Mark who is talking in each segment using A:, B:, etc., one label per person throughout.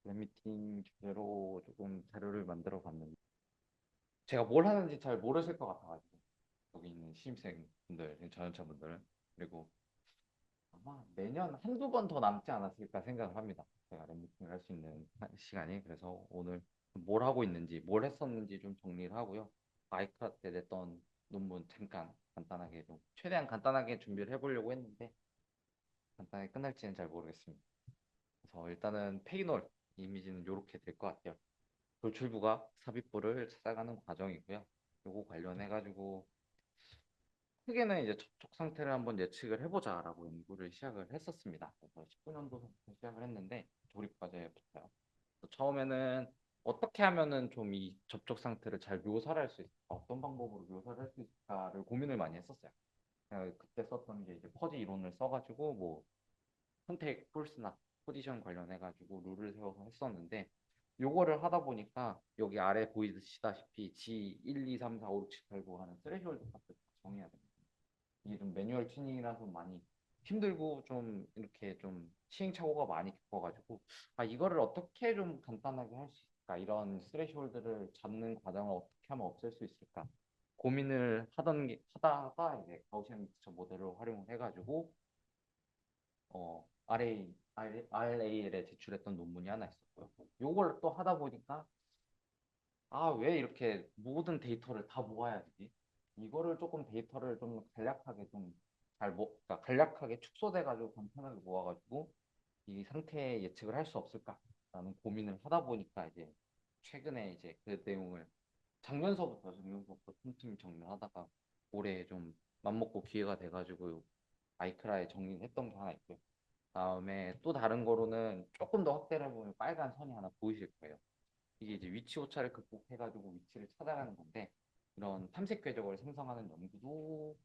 A: 랩미팅 주제로 조금 자료를 만들어 봤는데 제가 뭘 하는지 잘 모르실 것 같아가지고 여기 있는 신입생분들, 전연차분들은 그리고 아마 매년 한두 번 더 남지 않았을까 생각을 합니다. 제가 랩미팅을 할 수 있는 시간이. 그래서 오늘 뭘 하고 있는지 뭘 했었는지 좀 정리를 하고요. 아이크라 때 냈던 논문 잠깐 간단하게 좀 최대한 간단하게 준비를 해보려고 했는데 간단하게 끝날지는 잘 모르겠습니다. 그래서 일단은 페이놀 이미지는 이렇게 될 것 같아요. 돌출부가 삽입부를 찾아가는 과정이고요. 요거 관련해 가지고 크게는 이제 접촉 상태를 한번 예측을 해보자라고 연구를 시작을 했었습니다. 그래서 19년도부터 시작을 했는데 조립 과제부터요. 그래서 처음에는 어떻게 하면은 좀 이 접촉 상태를 잘 묘사를 할 수 있을까, 어떤 방법으로 묘사를 할 수 있을까를 고민을 많이 했었어요. 그때 썼던 게 이제 퍼지 이론을 써가지고 뭐 선택 폴스나 포지션 관련해 가지고 룰을 세워서 했었는데 요거를 하다 보니까 여기 아래 보이시다시피 G1, 2, 3, 4, 5, 6, 7, 8, 9 하는 스레시홀드 값을 정해야 됩니다. 이게 좀 매뉴얼 튜닝이라서 많이 힘들고 좀 이렇게 좀 시행착오가 많이 겪어가지고 아 이거를 어떻게 좀 간단하게 할 수 있을까, 이런 스레시홀드를 잡는 과정을 어떻게 하면 없앨 수 있을까 고민을 하다가 이제 가우시안 믹스처 모델을 활용을 해가지고 RAL에 제출했던 논문이 하나 있었고요. 요걸 또 하다 보니까 아, 왜 이렇게 모든 데이터를 다 모아야 되지? 이거를 조금 데이터를 좀 간략하게 그러니까 간략하게 축소돼 가지고 간편하게 모아가지고 이 상태의 예측을 할 수 없을까라는 고민을 하다 보니까 이제 최근에 이제 그 내용을 작년서부터 틈틈이 정리를 하다가 올해 좀 맘먹고 기회가 돼가지고 아이크라에 정리했던 게 하나 있고요. 다음에 또 다른 거로는 조금 더 확대를 해보면 빨간 선이 하나 보이실 거예요. 이게 이제 위치 오차를 극복해가지고 위치를 찾아가는 건데 이런 탐색 궤적을 생성하는 연구도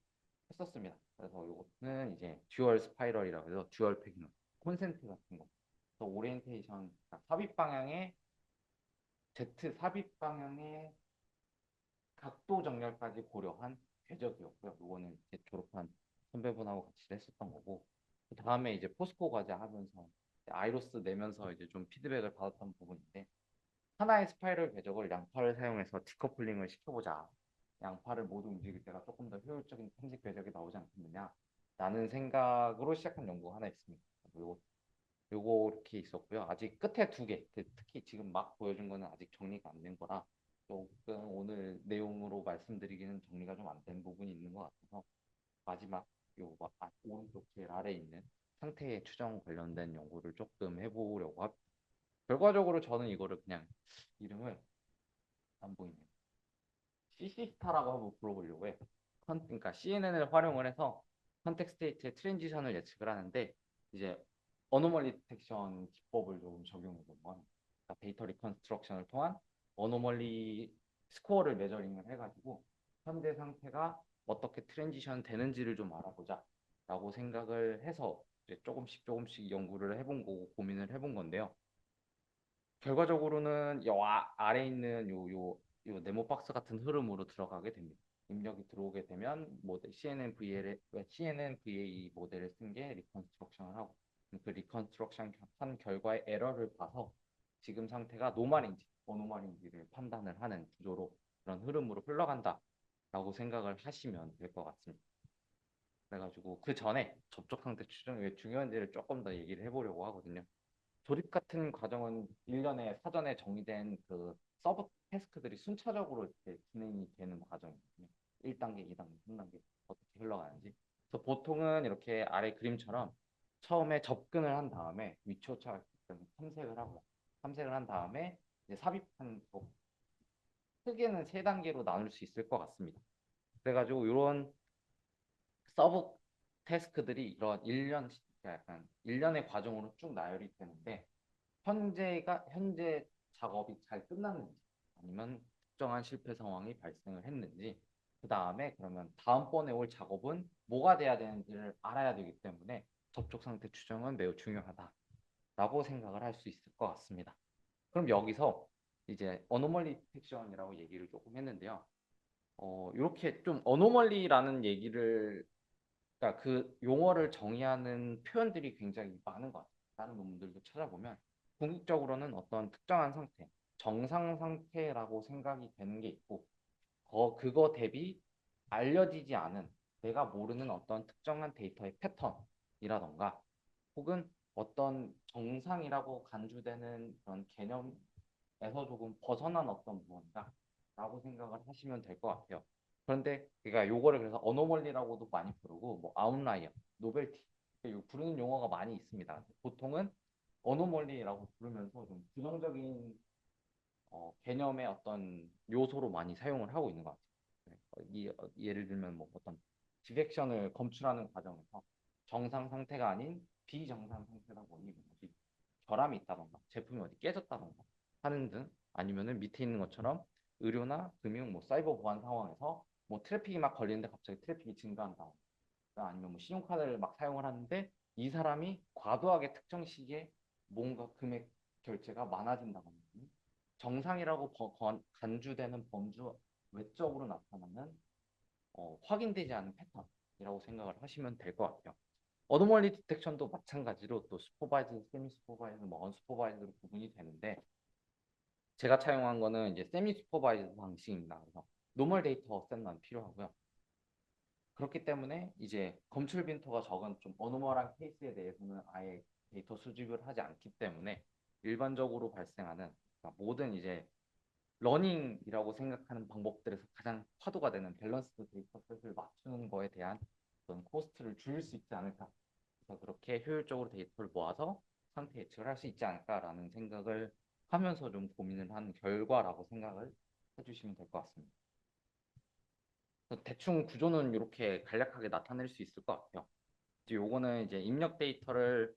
A: 했었습니다. 그래서 이거는 이제 듀얼 스파이럴이라고 해서 듀얼 패기너 콘센트 같은 거. 그래서 오리엔테이션, 그러니까 삽입 방향의 Z 삽입 방향의 각도 정렬까지 고려한 궤적이었고요. 이거는 이제 졸업한 선배분하고 같이 했었던 거고, 그 다음에 이제 포스코 과제 하면서 아이로스 내면서 이제 좀 피드백을 받았던 부분인데 하나의 스파이럴 궤적을 양파를 사용해서 디커플링을 시켜보자. 양파를 모두 움직일 때가 조금 더 효율적인 편집 궤적이 나오지 않겠느냐 라는 생각으로 시작한 연구가 하나 있습니다. 요거 이렇게 있었고요. 아직 끝에 두 개, 특히 지금 막 보여준 거는 아직 정리가 안 된 거라 조금 오늘 내용으로 말씀드리기는 정리가 좀 안 된 부분이 있는 것 같아서 마지막 오른쪽 제일 아래에 있는 상태의 추정 관련된 연구를 조금 해보려고 합니다. 결과적으로 저는 이거를 그냥 이름을 안 보이네요. CC스타라고 한번 불러보려고 해요. 그러니까 CNN을 활용을 해서 컨텍 스테이트의 트랜지션을 예측을 하는데 이제 어노멀리 디텍션 기법을 좀 적용해 보면 그러니까 데이터 리컨스트럭션을 통한 어노멀리 스코어를 메저링을 해가지고 현재 상태가 어떻게 트랜지션 되는지를 좀 알아보자 라고 생각을 해서 이제 조금씩 조금씩 연구를 해본 거고 고민을 해본 건데요. 결과적으로는 아래 있는 요 네모 박스 같은 흐름으로 들어가게 됩니다. 입력이 들어오게 되면 모델 CNN VA 모델을 쓴 게 리컨스트럭션을 하고 그 리컨스트럭션 한 결과의 에러를 봐서 지금 상태가 노말인지 어노말인지를 판단을 하는 구조로 그런 흐름으로 흘러간다라고 생각을 하시면 될 것 같습니다. 그래가지고 그 전에 접촉 상태 추정이 왜 중요한지를 조금 더 얘기를 해보려고 하거든요. 조립 같은 과정은 일련의 사전에 정의된 그 서브 태스크들이 순차적으로 이렇게 진행이 되는 과정이거든요. 1단계, 2단계, 3단계 어떻게 흘러가는지. 그래서 보통은 이렇게 아래 그림처럼 처음에 접근을 한 다음에 위치 오차가 탐색을 하고요. 탐색을 한 다음에 이제 삽입하는 거 크게는 세 단계로 나눌 수 있을 것 같습니다. 그래가지고 이런 서브 태스크들이 이런 약간 일련의 과정으로 쭉 나열이 되는데 현재 작업이 잘 끝났는지 아니면 특정한 실패 상황이 발생을 했는지 그 다음에 그러면 다음번에 올 작업은 뭐가 돼야 되는지를 알아야 되기 때문에 접촉 상태 추정은 매우 중요하다라고 생각을 할 수 있을 것 같습니다. 그럼 여기서 이제 어노멀리 디텍션이라고 얘기를 조금 했는데요. 이렇게 좀 어노멀리라는 얘기를 그러니까 그 용어를 정의하는 표현들이 굉장히 많은 것 같아요. 다른 논문들도 찾아보면 궁극적으로는 어떤 특정한 상태, 정상 상태라고 생각이 되는 게 있고, 그거 대비 알려지지 않은 내가 모르는 어떤 특정한 데이터의 패턴이라던가 혹은 어떤 정상이라고 간주되는 그런 개념에서 조금 벗어난 어떤 무언가라고 생각을 하시면 될 것 같아요. 그런데 그러니까 요거를 그래서 어노멀리라고도 많이 부르고 뭐 아웃라이어, 노벨티 부르는 용어가 많이 있습니다. 보통은 어노멀리라고 부르면서 좀 부정적인 개념의 어떤 요소로 많이 사용을 하고 있는 것 같아요. 예를 들면 뭐 어떤 디렉션을 검출하는 과정에서 정상 상태가 아닌 비정상 상태다 보니 뭐 어디 결함이 있다던가 제품이 어디 깨졌다던가 하는 등 아니면은 밑에 있는 것처럼 의료나 금융, 뭐 사이버 보안 상황에서 뭐 트래픽이 막 걸리는데 갑자기 트래픽이 증가한다. 아니면 뭐 신용카드를 막 사용을 하는데 이 사람이 과도하게 특정 시기에 뭔가 금액 결제가 많아진다거나 정상이라고 간주되는 범주 외적으로 나타나는 확인되지 않은 패턴이라고 생각을 하시면 될 것 같아요. 어드멀리 디텍션도 마찬가지로 또 슈퍼바이즈, 세미 슈퍼바이즈, 뭐 언슈퍼바이즈로 구분이 되는데 제가 차용한 거는 이제 세미 슈퍼바이즈 방식입니다. 그래서 노멀 데이터 셋만 필요하고요. 그렇기 때문에 이제 검출 빈도가 적은 좀 어노멀한 케이스에 대해서는 아예 데이터 수집을 하지 않기 때문에 일반적으로 발생하는 그러니까 모든 이제 러닝이라고 생각하는 방법들에서 가장 화두가 되는 밸런스드 데이터 셋을 맞추는 거에 대한 어떤 코스트를 줄일 수 있지 않을까. 그래서 그렇게 효율적으로 데이터를 모아서 상태 예측을 할 수 있지 않을까라는 생각을 하면서 좀 고민을 한 결과라고 생각을 해주시면 될 것 같습니다. 대충 구조는 이렇게 간략하게 나타낼 수 있을 것 같아요. 이제 요거는 이제 입력 데이터를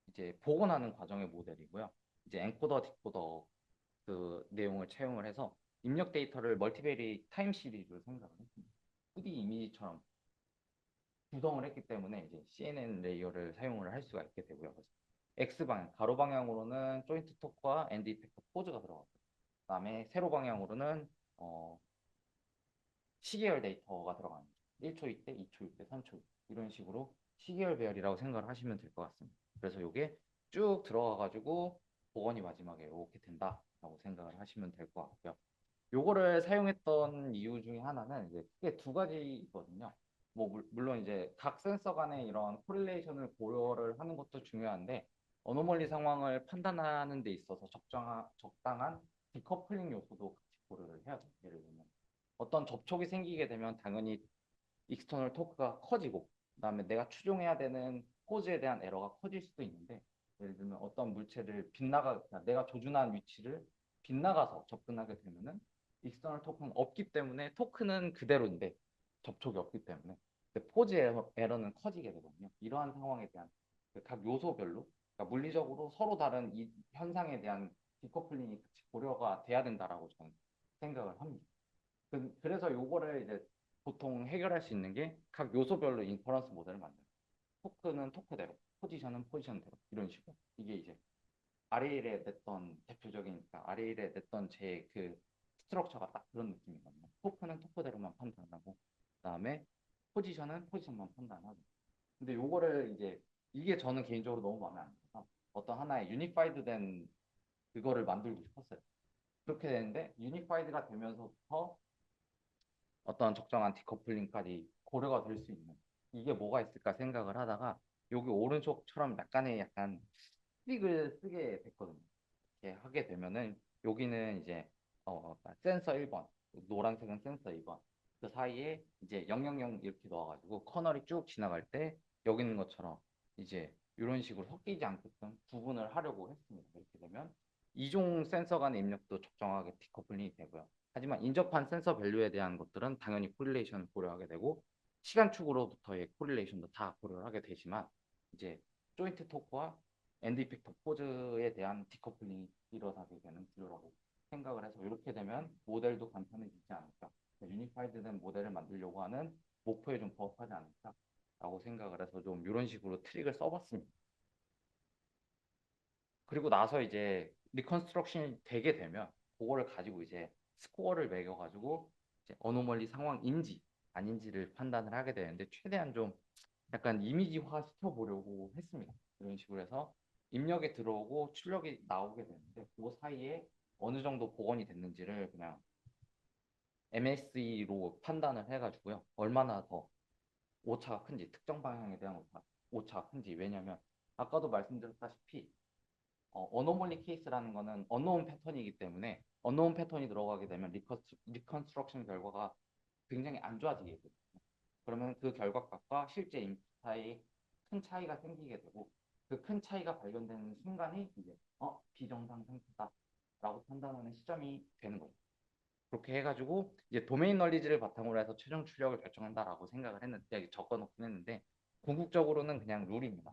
A: 이제 복원하는 과정의 모델이고요. 이제 엔코더, 디코더 그 내용을 채용을 해서 입력 데이터를 멀티베리 타임 시리즈로 생각을 했습니다. 2D 이미지처럼 구성을 했기 때문에 이제 CNN 레이어를 사용을 할 수가 있게 되고요. 그래서 X방향, 가로 방향으로는 조인트 토크와 엔드 이펙터 포즈가 들어가고 그다음에 세로 방향으로는 시계열 데이터가 들어가는 거죠. 1초 이때, 2초 이때, 3초 이때 이런 식으로 시계열 배열이라고 생각을 하시면 될 것 같습니다. 그래서 이게 쭉 들어가가지고 복원이 마지막에 이렇게 된다라고 생각을 하시면 될 것 같고요. 요거를 사용했던 이유 중에 하나는 이제 크게 두 가지거든요. 뭐 물론 이제 각 센서 간의 이런 코릴레이션을 고려를 하는 것도 중요한데 어노멀리 상황을 판단하는 데 있어서 적당한 디커플링 요소도 같이 고려를 해야 돼요. 예를 들면 어떤 접촉이 생기게 되면 당연히 익스터널 토크가 커지고 그다음에 내가 추종해야 되는 포즈에 대한 에러가 커질 수도 있는데 예를 들면 어떤 물체를 내가 조준한 위치를 빗나가서 접근하게 되면은 익스터널 토크는 없기 때문에 토크는 그대로인데 접촉이 없기 때문에 포즈 에러는 커지게 되거든요. 이러한 상황에 대한 그각 요소별로 그러니까 물리적으로 서로 다른 이 현상에 대한 디커플링이 같이 고려가 돼야 된다라고 저는 생각을 합니다. 그래서 요거를 이제 보통 해결할 수 있는 게 각 요소별로 인퍼런스 모델을 만들어요. 토크는 토크대로, 포지션은 포지션대로 이런 식으로. 이게 이제 RAL에 냈던 대표적인 그러니까 RAL에 냈던 제 그 스트럭처가 딱 그런 느낌이거든요. 토크는 토크대로만 판단하고 그다음에 포지션은 포지션만 판단하고. 근데 요거를 이제 이게 저는 개인적으로 너무 마음에 안 들어서 어떤 하나의 유니파이드 된 그거를 만들고 싶었어요. 그렇게 되는데 유니파이드가 되면서부터 어떤 적정한 디커플링까지 고려가 될 수 있는 이게 뭐가 있을까 생각을 하다가 여기 오른쪽처럼 약간 스틱을 쓰게 됐거든요. 이렇게 하게 되면은 여기는 이제 센서 1번, 노란색은 센서 2번 그 사이에 이제 000 이렇게 넣어가지고 커널이 쭉 지나갈 때 여기 있는 것처럼 이제 이런 식으로 섞이지 않게끔 구분을 하려고 했습니다. 이렇게 되면 이종 센서 간의 입력도 적정하게 디커플링이 되고요. 하지만 인접한 센서 밸류에 대한 것들은 당연히 코릴레이션을 고려하게 되고 시간축으로부터의 코릴레이션도 다 고려를 하게 되지만 이제 조인트 토크와 엔드 이펙터 포즈에 대한 디커플링이 일어나게 되는 구조라고 생각을 해서 이렇게 되면 모델도 간편해지지 않을까 유니파이드된 모델을 만들려고 하는 목표에 좀 부합하지 않을까라고 생각을 해서 좀 이런 식으로 트릭을 써봤습니다. 그리고 나서 이제 리컨스트럭션이 되게 되면 그거를 가지고 이제 스코어를 매겨가지고 이제 어노멀리 상황인지 아닌지를 판단을 하게 되는데 최대한 좀 약간 이미지화 시켜보려고 했습니다. 이런 식으로 해서 입력이 들어오고 출력이 나오게 되는데 그 사이에 어느 정도 복원이 됐는지를 그냥 MSE로 판단을 해가지고요. 얼마나 더 오차가 큰지, 특정 방향에 대한 오차가 큰지. 왜냐면 아까도 말씀드렸다시피 어노멀리 케이스라는 거는 언노운 패턴이기 때문에 언노운 패턴이 들어가게 되면 리컨스트럭션 결과가 굉장히 안 좋아지게 돼요. 그러면 그 결과값과 실제 인풋 사이에 큰 차이가 생기게 되고 그 큰 차이가 발견되는 순간이 이제 비정상 상태다라고 판단하는 시점이 되는 거죠. 그렇게 해가지고 이제 도메인 널리지를 바탕으로 해서 최종 출력을 결정한다라고 생각을 했는데 적어놓긴 했는데 궁극적으로는 그냥 룰입니다.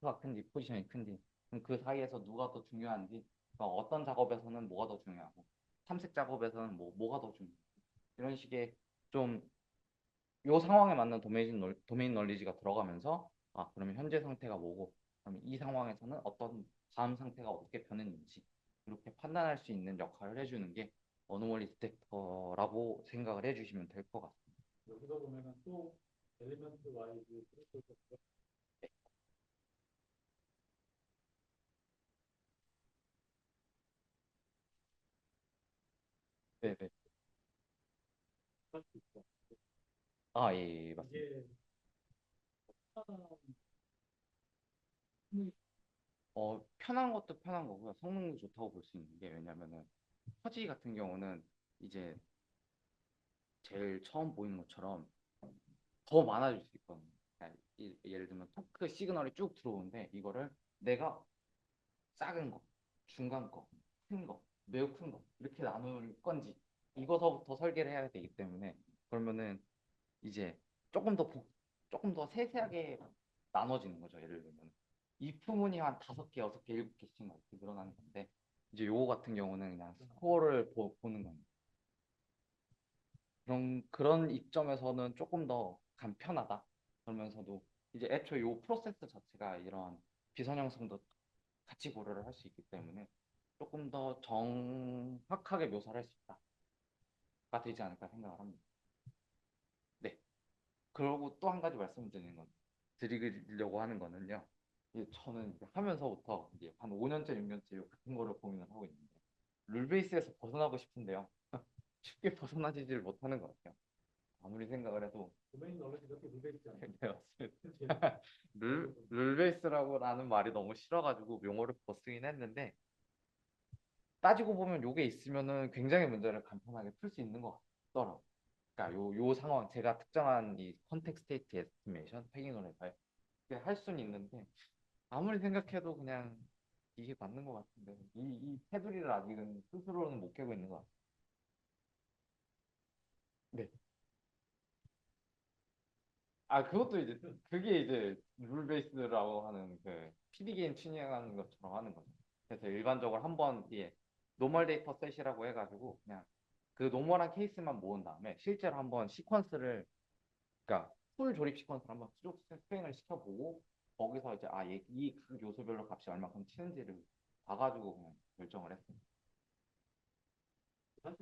A: 수가 큰지 포지션이 큰지 그럼 그 사이에서 누가 더 중요한지 어떤 작업에서는 뭐가 더 중요하고 탐색 작업에서는 뭐가 더 중요하고 이런 식의 좀 요 상황에 맞는 도메인 널리지가 들어가면서 그러면 현재 상태가 뭐고 그러면 이 상황에서는 어떤 다음 상태가 어떻게 변했는지 이렇게 판단할 수 있는 역할을 해주는 게 어노멀리 디텍터라고 생각을 해주시면 될 것 같습니다.
B: 여기서 보면은 또 엘리먼트 와이즈 프로토콜
A: 네네.
B: 할수 있어.
A: 아, 예, 예, 맞습니다.
B: 이게 하나는
A: 편한 것도 편한 거고요. 성능도 좋다고 볼 수 있는 게 왜냐면은 퍼지 같은 경우는 이제 제일 처음 보이는 것처럼 더 많아질 수 있거든요. 그러니까 예를 들면 토크 시그널이 쭉 들어오는데 이거를 내가 작은 거, 중간 거, 큰 거, 매우 큰 거 이렇게 나눌 건지 이거서부터 설계를 해야 되기 때문에 그러면은 이제 조금 더 조금 더 세세하게 나눠지는 거죠. 예를 들면 이 부분이 한 5개, 6개, 7개씩 이렇게 늘어나는 건데 이제 요거 같은 경우는 그냥 스코어를 보는 겁니다. 그런 입점에서는 조금 더 간편하다. 그러면서도 이제 애초에 요 프로세스 자체가 이런 비선형성도 같이 고려를 할 수 있기 때문에 조금 더 정확하게 묘사를 할 수 있다가 되지 않을까 생각을 합니다. 네. 그리고 또 한 가지 말씀드리는 건 드리려고 하는 거는요. 저는 이제 하면서부터 이제 한 5년째, 6년째 같은 거를 고민을 하고 있는데 룰 베이스에서 벗어나고 싶은데요. 쉽게 벗어나지를 못하는 것 같아요. 아무리 생각을 해도
B: 도메인 널리지 이렇게 물려 있지 않아요.
A: 네, 맞습니다. 룰 베이스라고라는 말이 너무 싫어가지고 용어를 벗쓰긴 했는데 따지고 보면 요게 있으면은 굉장히 문제를 간편하게 풀 수 있는 것 같더라고요. 그러니까 요 상황 제가 특정한 이 컨텍 스테이트 에스티메이션 패깅을 할 수는 있는데 아무리 생각해도 그냥 이게 맞는 것 같은데 이 테두리를 아직은 스스로는 못 깨고 있는 것 같아요. 네. 그것도 이제 그게 이제 룰 베이스라고 하는 그 PD 게임 튜닝하는 것처럼 하는 거죠. 그래서 일반적으로 한번 노멀 데이터 셋이라고 해가지고 그냥 그 노멀한 케이스만 모은 다음에 실제로 한번 시퀀스를 그러니까 풀 조립 시퀀스를 한번 쭉 스크린을 시켜보고 거기서 이제 이각 요소별로 값이 얼마큼 치는지를 봐가지고 그냥 결정을 했어요.
B: 사실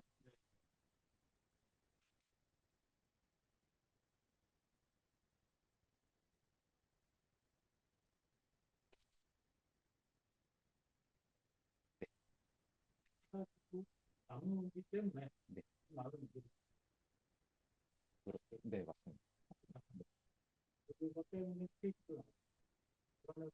B: 사실은 나누기 때문에
A: 네,
B: 많은 분들이
A: 그렇게 네 맞습니다.
B: 그것 때문에 케이스가 그러면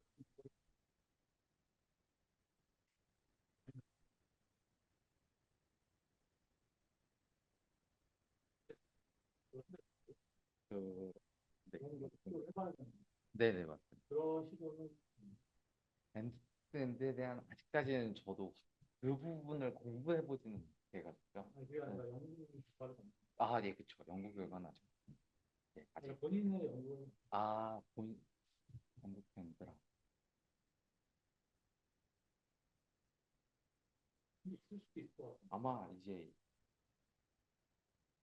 A: 그 네,
B: 그런 걸 시도를 해봐야 되는
A: 네네 맞습니다.
B: 그런 시도는
A: 엔드투엔드에 대한 아직까지는 저도 그 부분을 공부해보지는 못해가지고요.
B: 그게
A: 네.
B: 아니라 연구를 발는
A: 예, 그쵸. 연구 결과는 아직. 네, 아직.
B: 그러니까 본인의 연구는
A: 본 엔드투엔드라.
B: 있을 수도 있을 것 같아요.
A: 아마 이제,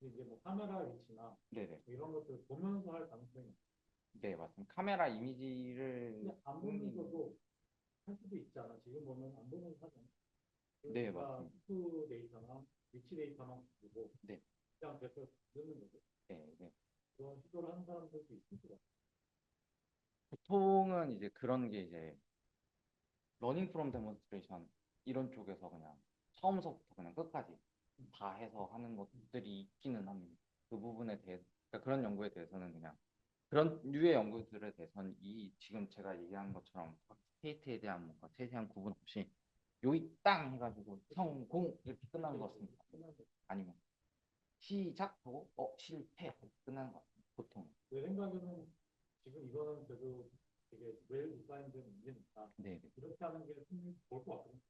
B: 이제 뭐 카메라 위치나
A: 네네.
B: 이런 것들 보면서 할 가능성이
A: 네, 맞습니다. 카메라 이미지를
B: 근데 안 보면서도 할 수도 있잖아. 지금 보면 안 보면서 하잖아.
A: 네,
B: 그러니까
A: 맞습니다.
B: 투 데이터나 위치 데이터만 주고
A: 네,
B: 그냥 계속 넣는 거죠.
A: 네, 네.
B: 그런 시도를 하는 사람들도 있을 것 같아요.
A: 보통은 이제 그런 게 이제 러닝 프롬 데몬스트레이션 이런 쪽에서 그냥 처음서부터 그냥 끝까지 다 해서 하는 것들이 있기는 합니다. 그 부분에 대해서 그러니까 그런 연구에 대해서는 그냥 그런 류의 연구들에 대해서는 이 지금 제가 얘기한 것처럼 각 스테이트에 대한 뭔가 세세한 구분 없이 요이 땅 해가지고 성공 이렇게 끝나는 것 같습니다. 아니면 시작하고 실패 이렇게 끝나는 것 같습니다. 보통.
B: 내 생각에는 지금 이거는 그래도 되게 웰 디자인된 문제니까
A: 네, 네,
B: 이렇게 하는 게 충분히 좋을 것 같거든요.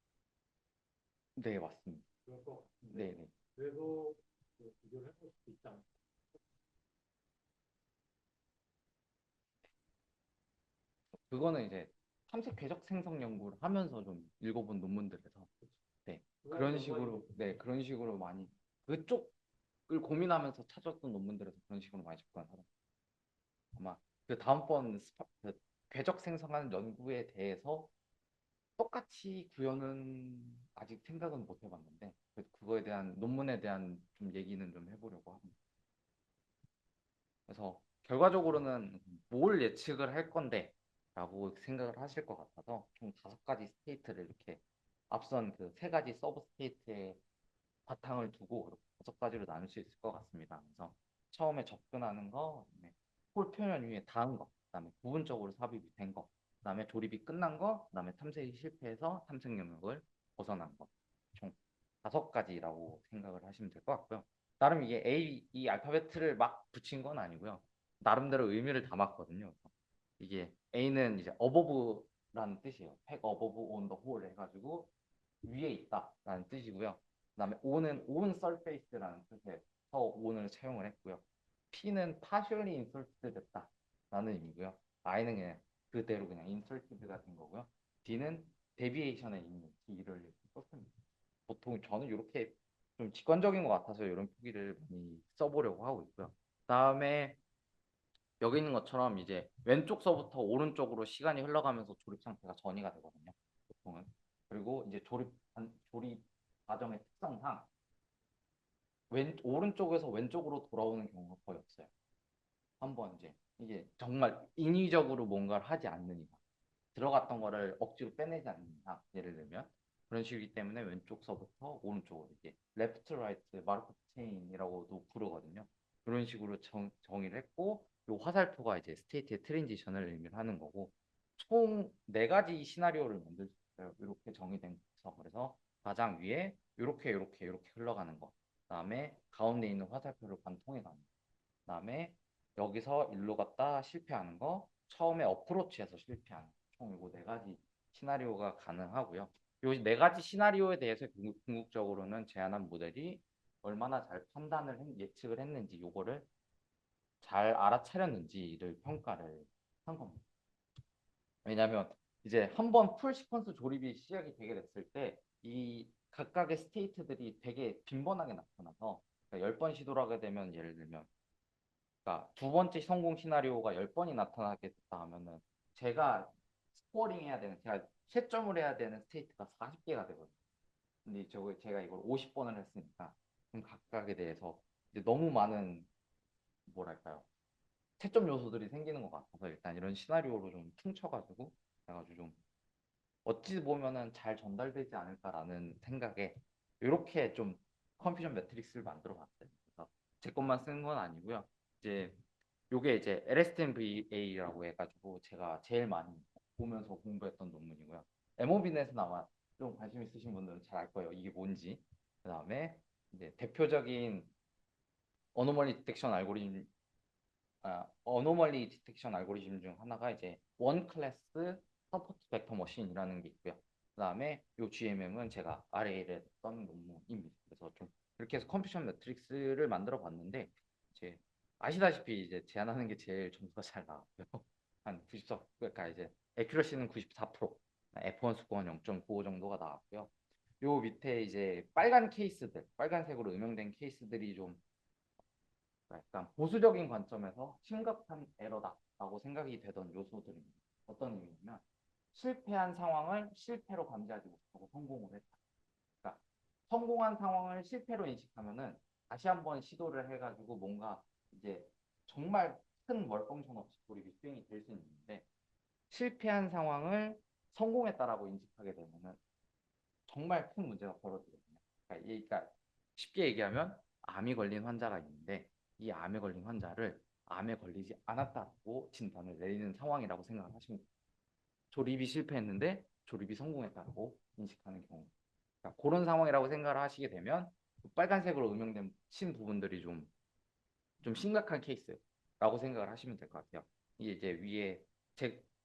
A: 네 맞습니다.
B: 그럴 것 같은데
A: 네, 네.
B: 그래도 그 비교를 해볼 수도 있지 않을까.
A: 그거는 이제 탐색 궤적 생성 연구를 하면서 좀 읽어본 논문들에서 네
B: 그거는
A: 그런
B: 연구하지
A: 식으로 네 그런 식으로 많이 그쪽을 고민하면서 찾았던 논문들에서 그런 식으로 많이 접근하더라고요. 아마 그 다음번 그 궤적 생성하는 연구에 대해서 똑같이 구현은 아직 생각은 못 해봤는데 그거에 대한 논문에 대한 좀 얘기는 좀 해보려고 합니다. 그래서 결과적으로는 뭘 예측을 할 건데 라고 생각을 하실 것 같아서 총 5가지 스테이트를 이렇게 앞선 그 3가지 서브 스테이트의 바탕을 두고 그렇게 5가지로 나눌 수 있을 것 같습니다. 그래서 처음에 접근하는 거, 그다음에 홀 표현 위에 닿은 거, 그다음에 부분적으로 삽입이 된 거, 그다음에 조립이 끝난 거, 그다음에 탐색이 실패해서 탐색 영역을 벗어난 거. 총 5가지라고 생각을 하시면 될 것 같고요. 나름 이게 A, 이 알파벳을 막 붙인 건 아니고요. 나름대로 의미를 담았거든요. 이게 A는 이제 어버브라는 뜻이에요. 팩 어버브 온 더 홀 해가지고 위에 있다라는 뜻이고요. 그다음에 O는 on surface라는 뜻에서 on을 사용을 했고요. P는 partially inserted 됐다라는 의미고요. I는 그냥 그대로 그냥 inserted가 된 거고요. D는 데비에이션에 있는 D를 이렇게 썼습니다. 보통 저는 이렇게 좀 직관적인 것 같아서 이런 표기를 많이 써보려고 하고 있고요. 그다음에 여기 있는 것처럼 이제 왼쪽서부터 오른쪽으로 시간이 흘러가면서 조립 상태가 전이가 되거든요. 보통은. 그리고 이제 조립 과정의 특성상 오른쪽에서 왼쪽으로 돌아오는 경우가 거의 없어요. 한번 이제 이게 정말 인위적으로 뭔가를 하지 않는 이상 들어갔던 거를 억지로 빼내지 않는 이상 예를 들면 그런 식이기 때문에 왼쪽서부터 오른쪽으로 이제 레프트 라이트 마르코프 체인이라고도 부르거든요. 그런 식으로 정의를 했고 요 화살표가 이제 스테이트의 트랜지션을 의미하는 거고 총 4가지 시나리오를 만들 수 있어요. 이렇게 정의된 거죠. 그래서 가장 위에 이렇게 흘러가는 거. 그다음에 가운데 있는 화살표를 관통해 가는 거. 그다음에 여기서 일로 갔다 실패하는 거, 처음에 어프로치해서 실패하는 거. 총 이거 4가지 시나리오가 가능하고요. 요 4가지 시나리오에 대해서 궁극적으로는 제안한 모델이 얼마나 잘 예측을 했는지, 요거를 잘 알아차렸는지를 평가를 한 겁니다. 왜냐하면 이제 한번 풀 시퀀스 조립이 시작이 되게 됐을 때 이 각각의 스테이트들이 되게 빈번하게 나타나서 그러니까 10번 시도를 하게 되면 예를 들면 그러니까 두 번째 성공 시나리오가 10번이 나타나게 됐다 하면은 제가 스코어링 해야 되는 제가 채점을 해야 되는 스테이트가 40개가 되거든요. 근데 제가 이걸 50번을 했으니까 그럼 각각에 대해서 이제 너무 많은 뭐랄까요? 채점 요소들이 생기는 것 같아서 일단 이런 시나리오로 좀 퉁쳐가지고 해가지고 좀 어찌 보면은 잘 전달되지 않을까라는 생각에 이렇게 좀 컨퓨전 매트릭스를 만들어 봤어요. 그래서 제 것만 쓴 건 아니고요. 이제 요게 이제 LSTMVA라고 해가지고 제가 제일 많이 보면서 공부했던 논문이고요. MOB넷은 아마 좀 관심 있으신 분들은 잘 알 거예요. 이게 뭔지. 그다음에 이제 대표적인 어노멀리 디텍션 알고리즘 어노멀리 디텍션 알고리즘 중 하나가 이제 원 클래스 서포트 벡터 머신이라는 게 있고요. 그다음에 요 GMM은 제가 RA를 했던 논문입니다. 그래서 좀 이렇게 해서 컴퓨전 매트릭스를 만들어 봤는데 이제 아시다시피 이제 제안하는 게 제일 점수가 잘 나왔고요. 한 94, 그러니까 이제 애큐러시는 94%, F1 수고는 0.95 정도가 나왔고요. 요 밑에 이제 빨간 케이스들, 빨간색으로 음영된 케이스들이 좀 약간 보수적인 관점에서 심각한 에러다라고 생각이 되던 요소들입니다. 어떤 의미냐면 실패한 상황을 실패로 감지하지 못하고 성공을 했다. 그러니까 성공한 상황을 실패로 인식하면은 다시 한번 시도를 해가지고 뭔가 이제 정말 큰 멀펑션 없이 조립이 수행이 될 수 있는데 실패한 상황을 성공했다라고 인식하게 되면은 정말 큰 문제가 벌어지거든요. 그러니까 쉽게 얘기하면 암이 걸린 환자가 있는데 이 암에 걸린 환자를 암에 걸리지 않았다고 진단을 내리는 상황이라고 생각을 하시면 돼요. 조립이 실패했는데 조립이 성공했다고 인식하는 경우. 그러니까 그런 상황이라고 생각을 하시게 되면 그 빨간색으로 음영된 친 부분들이 좀 심각한 케이스라고 생각을 하시면 될 것 같아요. 이게 이제 위에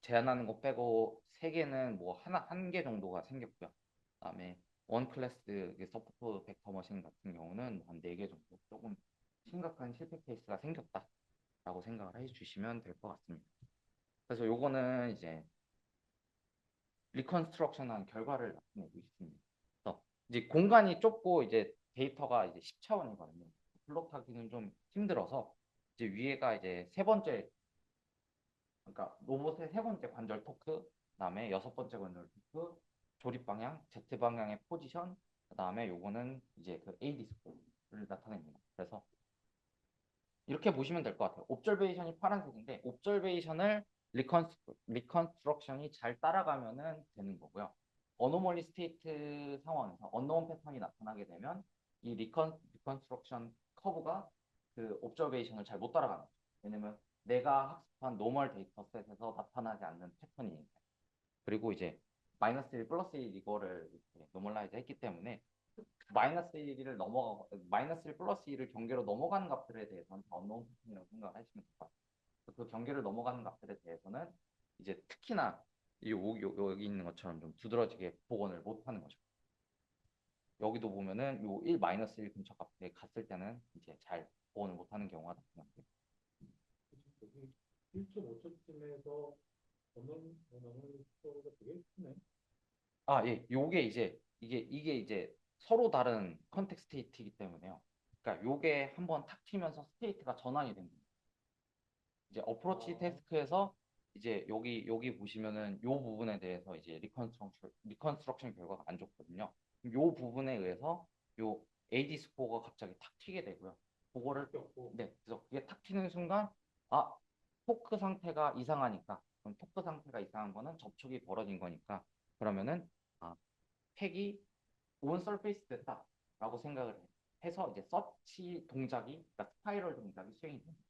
A: 제한하는 거 빼고 세 개는 뭐 한 개 정도가 생겼고요. 그다음에 원 클래스 서포트 벡터 머신 같은 경우는 한 네 개 정도 조금 심각한 실패 케이스가 생겼다라고 생각을 해주시면 될 것 같습니다. 그래서 요거는 이제 리컨스트럭션한 결과를 나타내고 있습니다. 그래서 이제 공간이 좁고 이제 데이터가 이제 10차원이거든요. 플롯하기는 좀 힘들어서 이제 위에가 이제 세 번째, 그러니까 로봇의 세 번째 관절 토크, 그다음에 여섯 번째 관절 토크, 조립 방향, Z 방향의 포지션, 그다음에 요거는 이제 그 A 디스크를 나타냅니다. 그래서 이렇게 보시면 될 것 같아요. 옵저베이션이 파란색인데 옵저베이션을 리컨스트럭션이 잘 따라가면은 되는 거고요. 어노멀리 스테이트 상황에서 언노운 패턴이 나타나게 되면 이 리컨스트럭션 커브가 그 옵저베이션을 잘 못 따라가는 거죠. 왜냐면 내가 학습한 노멀 데이터셋에서 나타나지 않는 패턴이니까. 그리고 이제 마이너스 1 플러스 1 이거를 이렇게 노멀라이즈 했기 때문에 마이너스 1을 마이너스 1 플러스 1을 경계로 넘어가는 값들에 대해서는 다 언노운 패턴이라고 생각을 하시면 될 것 같아요. 그 경계를 넘어가는 값들에 대해서는 이제 특히나 여기 있는 것처럼 좀 두드러지게 복원을 못하는 거죠. 여기도 보면은 요 1 마이너스 1 근처 값에 갔을 때는 이제 잘 복원을 못하는 경우가 나타납니다.
B: 여기 1.5초쯤에서 언어는 스코어가 되게 크네.
A: 아, 예. 요게 이제 이게 이제 서로 다른 컨텍 스테이트이기 때문에요. 그러니까 요게 한번 탁 튀면서 스테이트가 전환이 됩니다. 이제 어프로치
B: 아,
A: 테스크에서 이제 여기 보시면은 요 부분에 대해서 이제 리컨스트럭션 결과가 안 좋거든요. 요 부분에 의해서 요 AD 스코어가 갑자기 탁 튀게 되고요. 그거를
B: 바뀌었고.
A: 네, 그래서 그게 탁 튀는 순간 아, 토크 상태가 이상하니까 그럼 토크 상태가 이상한 거는 접촉이 벌어진 거니까 그러면은 아, 팩이 온 서페이스 됐다라고 생각을 해서 이제 서치 동작이 그러니까 스파이럴 동작이 수행이 됩니다.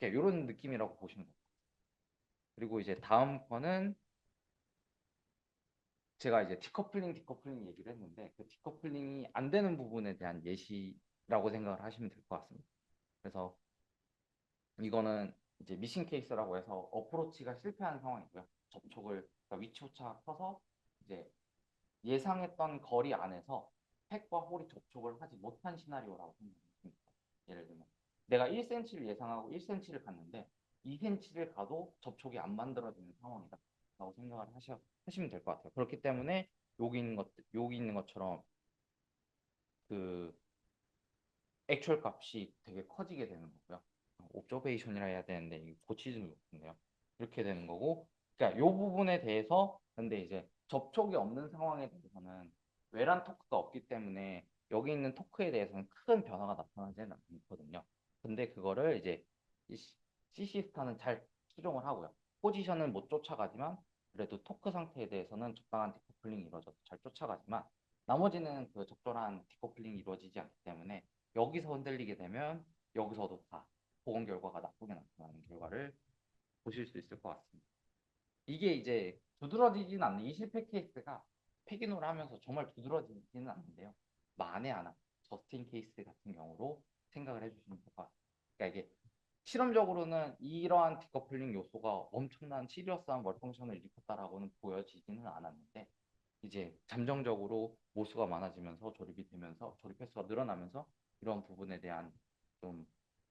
A: 이런 느낌이라고 보시면 돼요. 그리고 이제 다음 거는 제가 이제 디커플링 얘기를 했는데 그 디커플링이 안 되는 부분에 대한 예시라고 생각을 하시면 될 것 같습니다. 그래서 이거는 이제 미신 케이스라고 해서 어프로치가 실패한 상황이고요. 접촉을 그러니까 위치 오차가 커서 이제 예상했던 거리 안에서 팩과 홀이 접촉을 하지 못한 시나리오라고 생각합니다. 예를 들면 내가 1cm를 예상하고 1cm를 갔는데 2cm를 가도 접촉이 안 만들어지는 상황이다 라고 생각을 하시면 될 것 같아요. 그렇기 때문에 여기 있는 것처럼 그 액츄얼 값이 되게 커지게 되는 거고요. 옵저베이션이라 해야 되는데 이게 고치지는 못했네요. 이렇게 되는 거고, 그러니까 이 부분에 대해서 근데 이제 접촉이 없는 상황에 대해서는 외란 토크가 없기 때문에 여기 있는 토크에 대해서는 큰 변화가 나타나지는 않거든요. 근데 그거를 이제 CC스타는 잘 수정을 하고요. 포지션은 못 쫓아가지만 그래도 토크 상태에 대해서는 적당한 디커플링이 이루어져서 잘 쫓아가지만 나머지는 그 적절한 디커플링이 이루어지지 않기 때문에 여기서 흔들리게 되면 여기서도 다 보건 결과가 나쁘게 나타나는 결과를 보실 수 있을 것 같습니다. 이게 이제 두드러지진 않는 이 실패 케이스가 폐기노를 하면서 정말 두드러지지는 않는데요. 만에 하나 저스틴 케이스 같은 경우로 생각을 해주시면 될 것 같습니다. 그러니까 이게 실험적으로는 이러한 디커플링 요소가 엄청난 시리어스한 멀펑션을 일으켰다라고는 보여지지는 않았는데 이제 잠정적으로 모수가 많아지면서 조립이 되면서 조립 횟수가 늘어나면서 이런 부분에 대한 좀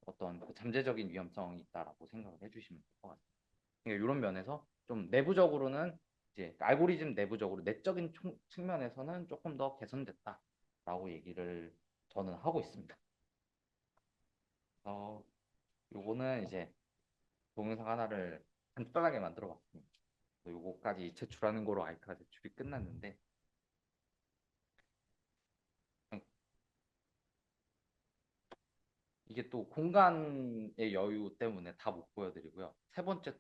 A: 어떤 그 잠재적인 위험성이 있다라고 생각을 해주시면 될 것 같습니다. 그러니까 이런 면에서 좀 내부적으로는 이제 알고리즘 내부적으로 내적인 측면에서는 조금 더 개선됐다라고 얘기를 저는 하고 있습니다. 그래서 요거는 이제 동영상 하나를 간단하게 만들어 봤습니다. 요거까지 제출하는 거로 아이카 제출이 끝났는데 이게 또 공간의 여유 때문에 다 못 보여드리고요. 세 번째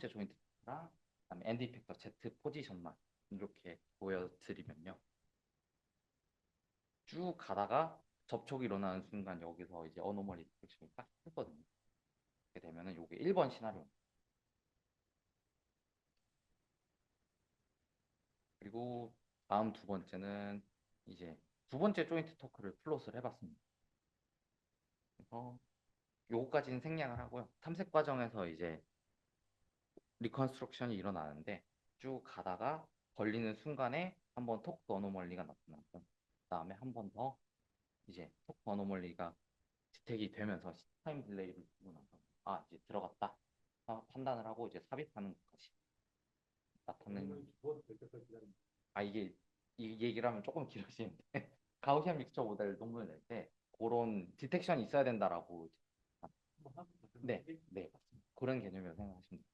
A: 조인트 토크랑 그다음에 엔드 이펙터 Z 포지션만 이렇게 보여드리면요. 쭉 가다가 접촉이 일어나는 순간 여기서 이제 어노멀리 디텍션이 딱 뜨거든요. 이렇게 되면은 요게 1번 시나리오. 그리고 다음 두 번째는 이제 두 번째 조인트 토크를 플롯을 해봤습니다. 그래서 요거까지는 생략을 하고요. 탐색 과정에서 이제 리컨스트럭션이 일어나는데 쭉 가다가 걸리는 순간에 한번 토크 어노멀리가 나타나고 그다음에 한 번 더 이제 토크 어노멀리가 디텍이 되면서 타임 딜레이를 주고 나서 아 이제 들어갔다 판단을 하고 이제 삽입하는 것까지 나타내는.
B: 그러면 두번 될 때까지 기다립니다.
A: 아 이게 이 얘기를 하면 조금 길어지는데 가우시안 믹스처 모델 논문을 낼 때 그런 디텍션이 있어야 된다라고.
B: 한번 하고 같은
A: 네,
B: 건지
A: 네 맞습니다. 그런 개념이라고 생각하시면 돼요.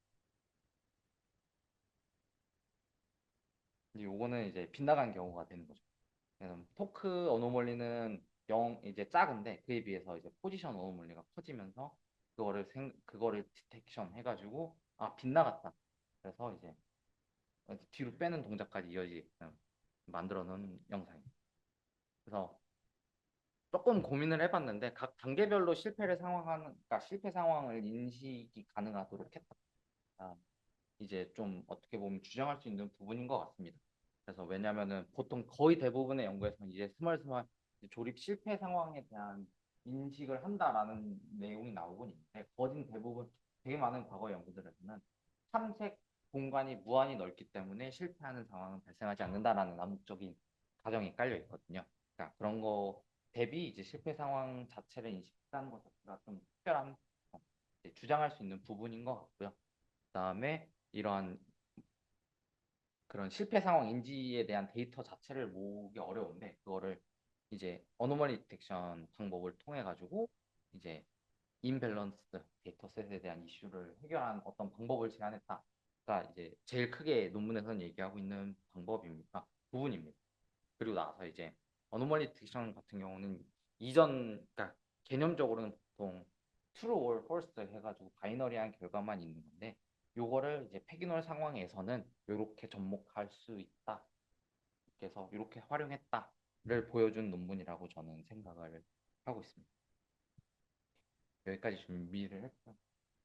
A: 이제 요거는 이제 빗나간 경우가 되는 거죠. 그래서 토크 어노멀리는 이제 작은데 그에 비해서 이제 포지션 어노멀리가 커지면서 그거를 디텍션 해가지고 아 빗나갔다. 그래서 이제 뒤로 빼는 동작까지 이어지게끔 만들어 놓은 영상입니다. 그래서 조금 고민을 해봤는데 각 단계별로 그러니까 실패 상황을 인식이 가능하도록 했다. 아, 이제 좀 어떻게 보면 주장할 수 있는 부분인 것 같습니다. 그래서 왜냐하면은 보통 거의 대부분의 연구에서는 이제 스멀스멀 이제 조립 실패 상황에 대한 인식을 한다라는 내용이 나오곤 있는데 거진 대부분 되게 많은 과거 연구들에서는 탐색 공간이 무한히 넓기 때문에 실패하는 상황은 발생하지 않는다라는 암묵적인 가정이 깔려 있거든요. 그러니까 그런 거 대비 이제 실패 상황 자체를 인식하는 것 자체가 좀 특별한 이제 주장할 수 있는 부분인 것 같고요. 그다음에 이러한 그런 실패 상황 인지에 대한 데이터 자체를 모으기 어려운데 그거를 이제 어노멀리 디텍션 방법을 통해 가지고 이제 임밸런스 데이터셋에 대한 이슈를 해결한 어떤 방법을 제안했다가 이제 제일 크게 논문에서는 얘기하고 있는 방법입니다. 부분입니다. 그리고 나서 이제 어노멀리 디텍션 같은 경우는 그러니까 개념적으로는 보통 true or false 해가지고 바이너리한 결과만 있는 건데 요거를 이제 패기놀 상황에서는 이렇게 접목할 수 있다. 그래서 이렇게 활용했다를 보여준 논문이라고 저는 생각을 하고 있습니다. 여기까지 준비를 했고요.